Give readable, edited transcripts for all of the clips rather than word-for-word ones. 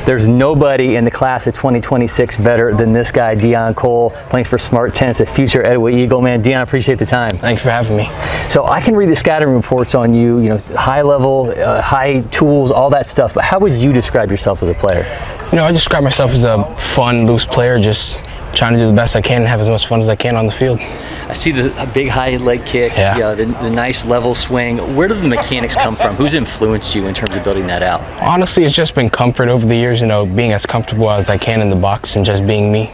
There's nobody in the class of 2026 better than this guy, Deion Cole, playing for SmarTense, a future Etowah Eagle. Man, Deion, I appreciate the time. Thanks for having me. So I can read the scouting reports on you, high level, high tools, all that stuff, but how would you describe yourself as a player? I describe myself as a fun, loose player, just trying to do the best I can and have as much fun as I can on the field. I see the big high leg kick, the nice level swing. Where do the mechanics come from? Who's influenced you in terms of building that out? Honestly, it's just been comfort over the years, being as comfortable as I can in the box and just being me.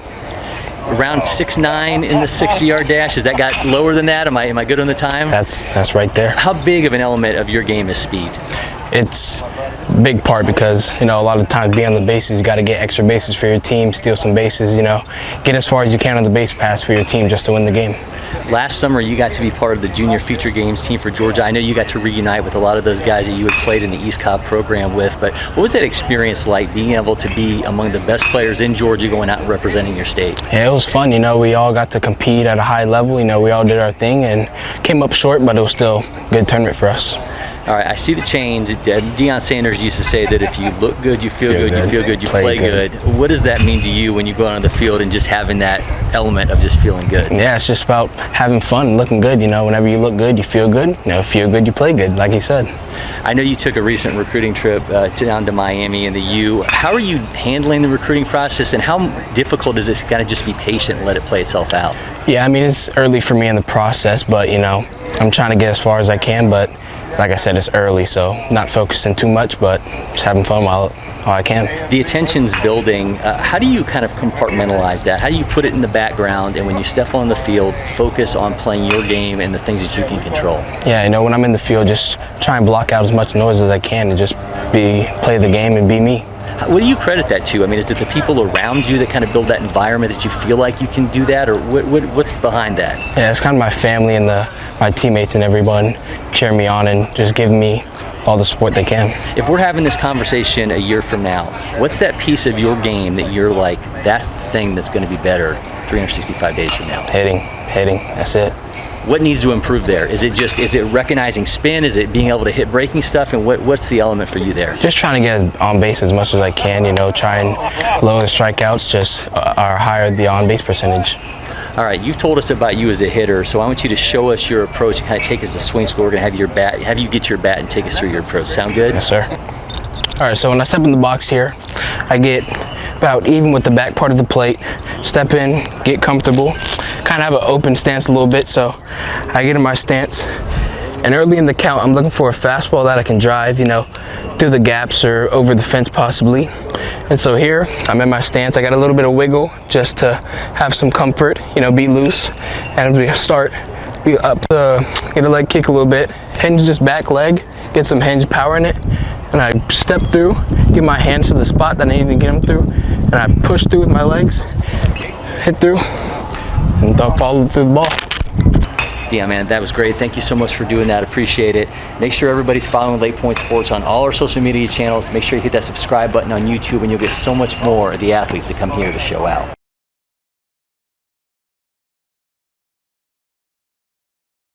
Around 6'9" in the 60-yard dash. Has that got lower than that? Am I good on the time? That's right there. How big of an element of your game is speed? It's a big part because, a lot of times being on the bases, you got to get extra bases for your team, steal some bases, get as far as you can on the base pass for your team just to win the game. Last summer, you got to be part of the junior feature games team for Georgia. I know you got to reunite with a lot of those guys that you had played in the East Cobb program with, but what was that experience like, being able to be among the best players in Georgia going out and representing your state? Yeah, it was fun. We all got to compete at a high level. We all did our thing and came up short, but it was still a good tournament for us. All right, I see the change. Deion Sanders used to say that if you look good, you feel good, you feel good, you play good. What does that mean to you when you go out on the field and just having that element of just feeling good? Yeah, it's just about having fun and looking good. Whenever you look good, you feel good. Feel good, you play good, like he said. I know you took a recent recruiting trip down to Miami and the U. How are you handling the recruiting process, and how difficult is it to kind of just be patient and let it play itself out? Yeah, it's early for me in the process, but I'm trying to get as far as I can, but like I said, it's early, so not focusing too much, but just having fun while I can. The attention's building. How do you kind of compartmentalize that? How do you put it in the background, and when you step on the field, focus on playing your game and the things that you can control? Yeah, when I'm in the field, just try and block out as much noise as I can and just play the game and be me. What do you credit that to? Is it the people around you that kind of build that environment that you feel like you can do that, or what's behind that? Yeah, it's kind of my family and my teammates and everyone cheering me on and just giving me all the support they can. If we're having this conversation a year from now, what's that piece of your game that you're like, that's the thing that's going to be better 365 days from now? Hitting, that's it. What needs to improve there? Is it recognizing spin? Is it being able to hit breaking stuff? And what's the element for you there? Just trying to get on base as much as I can, try and lower the strikeouts, just or higher the on base percentage. All right, you've told us about you as a hitter, so I want you to show us your approach and kind of take us to swing school. We're going to have you get your bat and take us through your approach. Sound good? Yes, sir. All right, so when I step in the box here, I get about even with the back part of the plate, step in, get comfortable, kind of have an open stance a little bit, so I get in my stance. And early in the count, I'm looking for a fastball that I can drive, through the gaps or over the fence possibly. And so here, I'm in my stance. I got a little bit of wiggle just to have some comfort, be loose. And as we start, get a leg kick a little bit, hinge this back leg, get some hinge power in it. And I step through, get my hands to the spot that I need to get them through. And I push through with my legs, hit through, and follow through the ball. Yeah, man, that was great. Thank you so much for doing that. Appreciate it. Make sure everybody's following LakePoint Sports on all our social media channels. Make sure you hit that subscribe button on YouTube, and you'll get so much more of the athletes that come here to show out.